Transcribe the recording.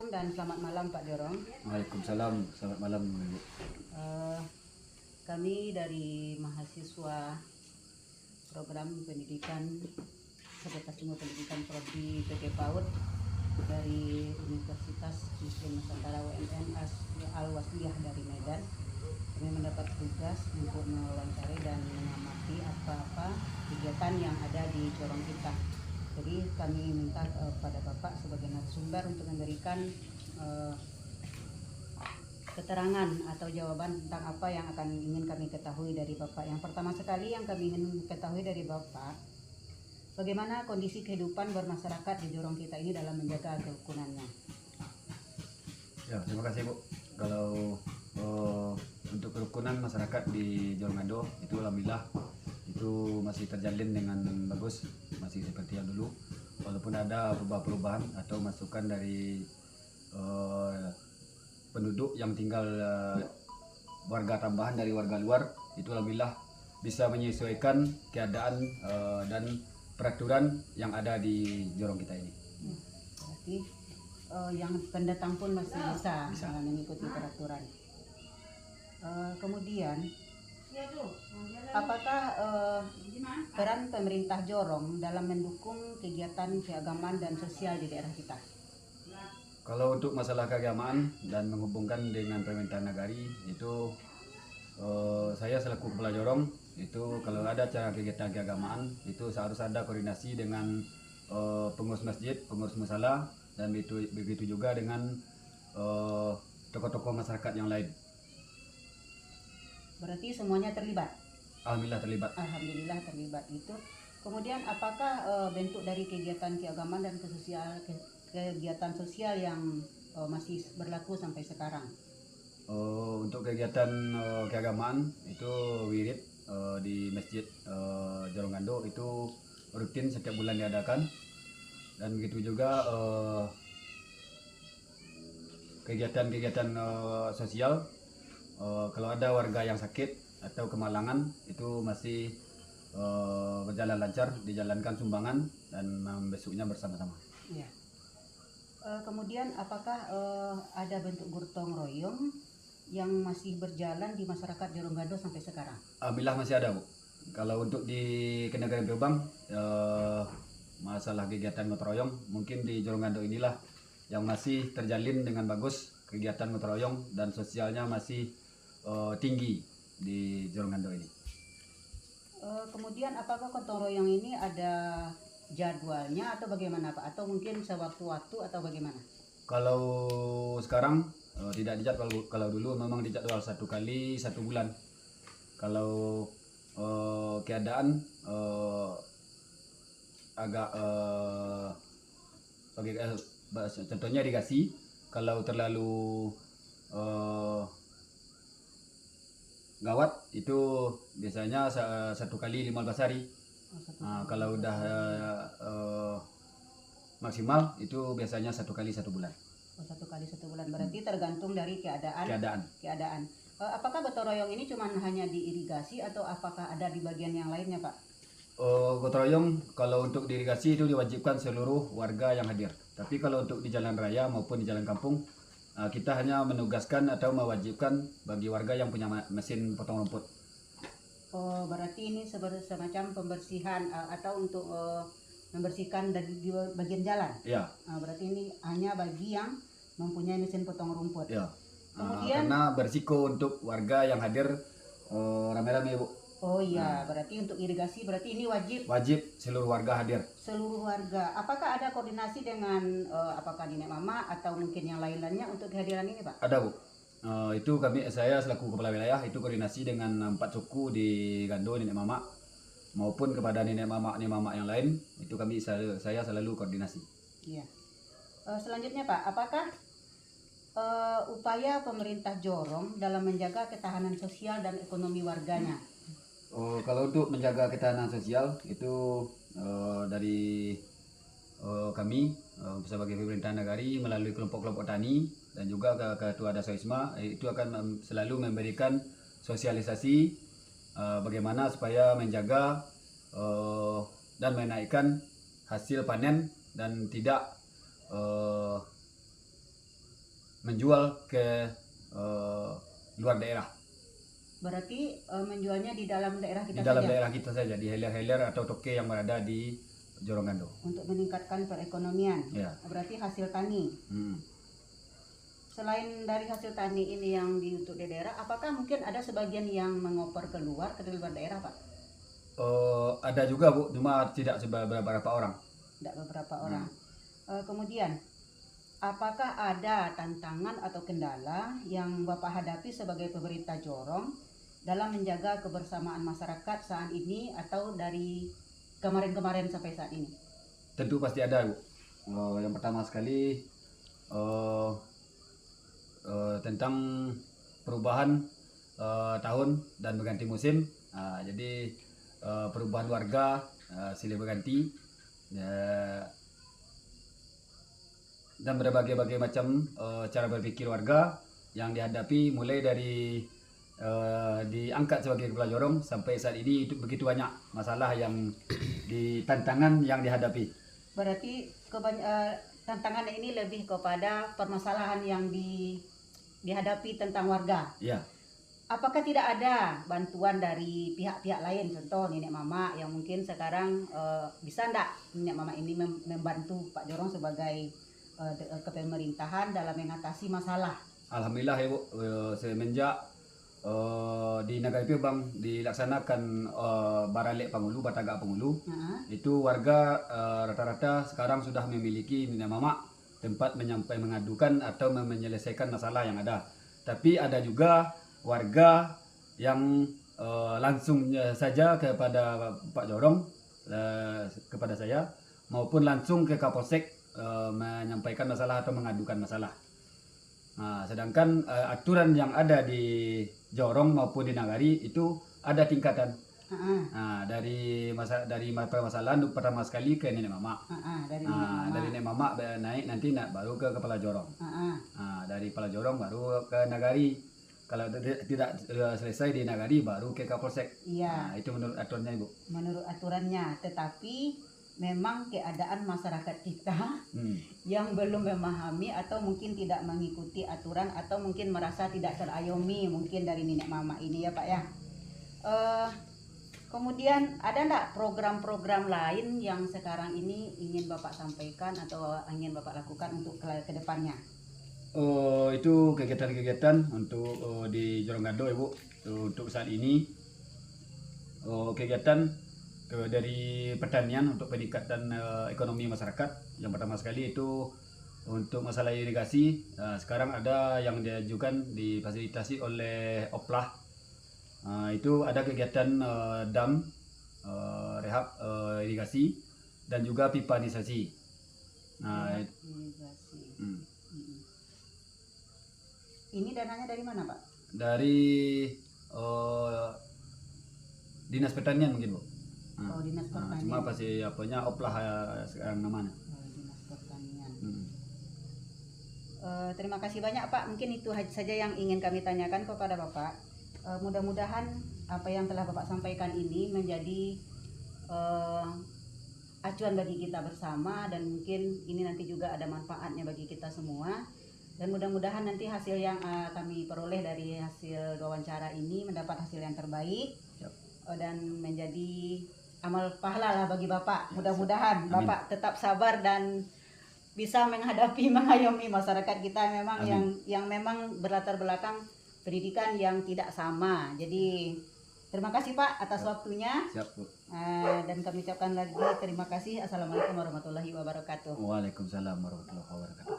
dan selamat malam Pak Jorong. Waalaikumsalam, selamat malam Ibu. Kami dari mahasiswa program pendidikan Fakultas Ilmu Pendidikan Prodi PT PAUD dari Universitas Muslim Nusantara UMN Al-Wasliyah dari Medan. Kami mendapat tugas untuk mewawancari dan mengamati apa-apa kegiatan yang ada di Jorong kita. Jadi kami minta pada Bapak sebagai narasumber untuk memberikan keterangan atau jawaban tentang apa yang ingin kami ketahui dari Bapak. Yang pertama sekali yang kami ingin ketahui dari Bapak, bagaimana kondisi kehidupan bermasyarakat di Jorong kita ini dalam menjaga kerukunannya. Ya, terima kasih Bu. Kalau untuk kerukunan masyarakat di Jorong Ado itu alhamdulillah itu masih terjalin dengan bagus, masih seperti yang dulu, walaupun ada perubahan atau masukan dari penduduk yang tinggal warga tambahan dari warga luar, itu alhamdulillah bisa menyesuaikan keadaan dan peraturan yang ada di Jorong kita ini. Berarti yang pendatang pun masih bisa mengikuti peraturan. Kemudian apakah peran pemerintah Jorong dalam mendukung kegiatan keagamaan dan sosial di daerah kita? Kalau untuk masalah keagamaan dan menghubungkan dengan pemerintahan nagari itu saya selaku kepala Jorong itu kalau ada acara kegiatan keagamaan itu harus ada koordinasi dengan pengurus masjid, pengurus musala, dan begitu juga dengan tokoh-tokoh masyarakat yang lain. Berarti semuanya terlibat? Alhamdulillah terlibat. Alhamdulillah terlibat itu. Kemudian apakah bentuk dari kegiatan keagamaan dan kegiatan sosial yang masih berlaku sampai sekarang? Untuk kegiatan keagamaan itu wirid di Masjid Jorong Ado itu rutin setiap bulan diadakan, dan begitu juga kegiatan-kegiatan sosial. Kalau ada warga yang sakit atau kemalangan itu masih berjalan lancar, dijalankan sumbangan dan membesuknya bersama-sama. Ya. Kemudian apakah ada bentuk gotong royong yang masih berjalan di masyarakat Jorong Ado sampai sekarang? Alhamdulillah masih ada Bu. Kalau untuk di Kenagaran Berbang masalah kegiatan gotong royong mungkin di Jorong Ado inilah yang masih terjalin dengan bagus, kegiatan gotong royong dan sosialnya masih tinggi di Jorong Ado ini. Kemudian apakah gotong royong ini ada jadwalnya atau bagaimana Pak? Atau mungkin sewaktu-waktu atau bagaimana? Kalau sekarang tidak dijadwal, kalau dulu memang dijadwal 1 kali 1 bulan. Kalau keadaan agak contohnya irigasi, kalau terlalu gawat itu biasanya 1 kali 15 hari. Kalau udah maksimal itu biasanya 1 kali 1 bulan. 1 kali 1 bulan, berarti tergantung dari keadaan. Apakah gotong royong ini cuma hanya di irigasi atau apakah ada di bagian yang lainnya Pak? Gotong royong kalau untuk di irigasi itu diwajibkan seluruh warga yang hadir. Tapi kalau untuk di jalan raya maupun di jalan kampung, kita hanya menugaskan atau mewajibkan bagi warga yang punya mesin potong rumput. Berarti ini semacam pembersihan atau untuk membersihkan di bagian jalan. Ya. Berarti ini hanya bagi yang mempunyai mesin potong rumput. Ya. Kemudian karena berisiko untuk warga yang hadir rame-rame Bu. Oh iya, berarti untuk irigasi berarti ini wajib. Wajib seluruh warga hadir. Seluruh warga. Apakah ada koordinasi dengan apakah nenek mama atau mungkin yang lain-lainnya untuk kehadiran ini Pak? Ada Bu. Itu saya selaku kepala wilayah itu koordinasi dengan 4 suku di Gando, nenek mama, maupun kepada nenek mama yang lain itu saya selalu koordinasi. Iya. Selanjutnya Pak, apakah upaya pemerintah Jorong dalam menjaga ketahanan sosial dan ekonomi warganya? Kalau untuk menjaga ketahanan sosial itu dari kami sebagai pemerintahan nagari melalui kelompok-kelompok tani dan juga ketua Dasawisma itu akan selalu memberikan sosialisasi bagaimana supaya menjaga dan menaikkan hasil panen dan tidak menjual ke luar daerah. Berarti menjualnya di dalam daerah kita Di dalam saja daerah kita saja, di hilir-hilir atau toke yang berada di Jorong Gando. untuk meningkatkan perekonomian. Ya. Berarti hasil tani. Selain dari hasil tani ini yang untuk di daerah, apakah mungkin ada sebagian yang mengoper keluar ke luar daerah, Pak? Ada juga Bu, cuma tidak beberapa orang. Tidak beberapa orang. Kemudian, apakah ada tantangan atau kendala yang Bapak hadapi sebagai pemerintah Jorong dalam menjaga kebersamaan masyarakat saat ini atau dari kemarin-kemarin sampai saat ini? Tentu pasti ada Bu. Yang pertama sekali tentang perubahan tahun dan berganti musim. Jadi perubahan warga silih berganti dan berbagai macam cara berpikir warga yang dihadapi, mulai dari diangkat sebagai kepala Jorong sampai saat ini itu begitu banyak masalah yang tantangan yang dihadapi. Berarti tantangan ini lebih kepada permasalahan yang dihadapi tentang warga. Ya. Apakah tidak ada bantuan dari pihak-pihak lain, contoh nenek mama yang mungkin sekarang bisa enggak nenek mama ini membantu Pak Jorong sebagai kepemerintahan dalam mengatasi masalah? Alhamdulillah ya Bu, semenjak di Nagari Pirbang dilaksanakan Baralek Pangulu, Batagak Pangulu, itu warga rata-rata sekarang sudah memiliki nenek mama tempat mengadukan atau menyelesaikan masalah yang ada. Tapi ada juga warga yang langsung saja kepada Pak Jorong, kepada saya, maupun langsung ke Kapolsek menyampaikan masalah atau mengadukan masalah. Nah, sedangkan aturan yang ada di Jorong maupun di Nagari itu ada tingkatan. Nah, dari permasalahan pertama sekali ke nenek mama. Dari nenek mama naik nanti baru ke kepala Jorong. Dari kepala Jorong baru ke Nagari. Kalau tidak selesai di Nagari baru ke Kapolsek. Iya. Itu menurut aturannya Ibu. Menurut aturannya, tetapi memang keadaan masyarakat kita yang belum memahami atau mungkin tidak mengikuti aturan atau mungkin merasa tidak terayomi mungkin dari nenek mama ini ya Pak ya. Kemudian ada enggak program-program lain yang sekarang ini ingin Bapak sampaikan atau ingin Bapak lakukan untuk ke depannya? Itu kegiatan-kegiatan untuk di Jorong Gando Ibu. Untuk saat ini kegiatan dari pertanian untuk peningkatan ekonomi masyarakat. Yang pertama sekali itu untuk masalah irigasi. Sekarang ada yang diajukan difasilitasi oleh Oplah. Itu ada kegiatan dam, rehab irigasi, dan juga pipanisasi. Ini dananya dari mana Pak? Dari Dinas Pertanian mungkin Bu. Dinas Pertanian. Cuma pasti Oplah sekarang namanya. Dinas Pertanian. Terima kasih banyak Pak. Mungkin itu saja yang ingin kami tanyakan kepada Bapak. Mudah-mudahan apa yang telah Bapak sampaikan ini menjadi acuan bagi kita bersama, dan mungkin ini nanti juga ada manfaatnya bagi kita semua. Dan mudah-mudahan nanti hasil yang kami peroleh dari hasil wawancara ini mendapat hasil yang terbaik. Dan menjadi amal pahala lah bagi Bapak. Mudah-mudahan Bapak tetap sabar dan bisa mengayomi masyarakat kita memang yang memang berlatar belakang pendidikan yang tidak sama. Jadi terima kasih Pak atas waktunya. Siap Bu. Dan kami ucapkan lagi terima kasih. Assalamualaikum warahmatullahi wabarakatuh. Waalaikumsalam warahmatullahi wabarakatuh.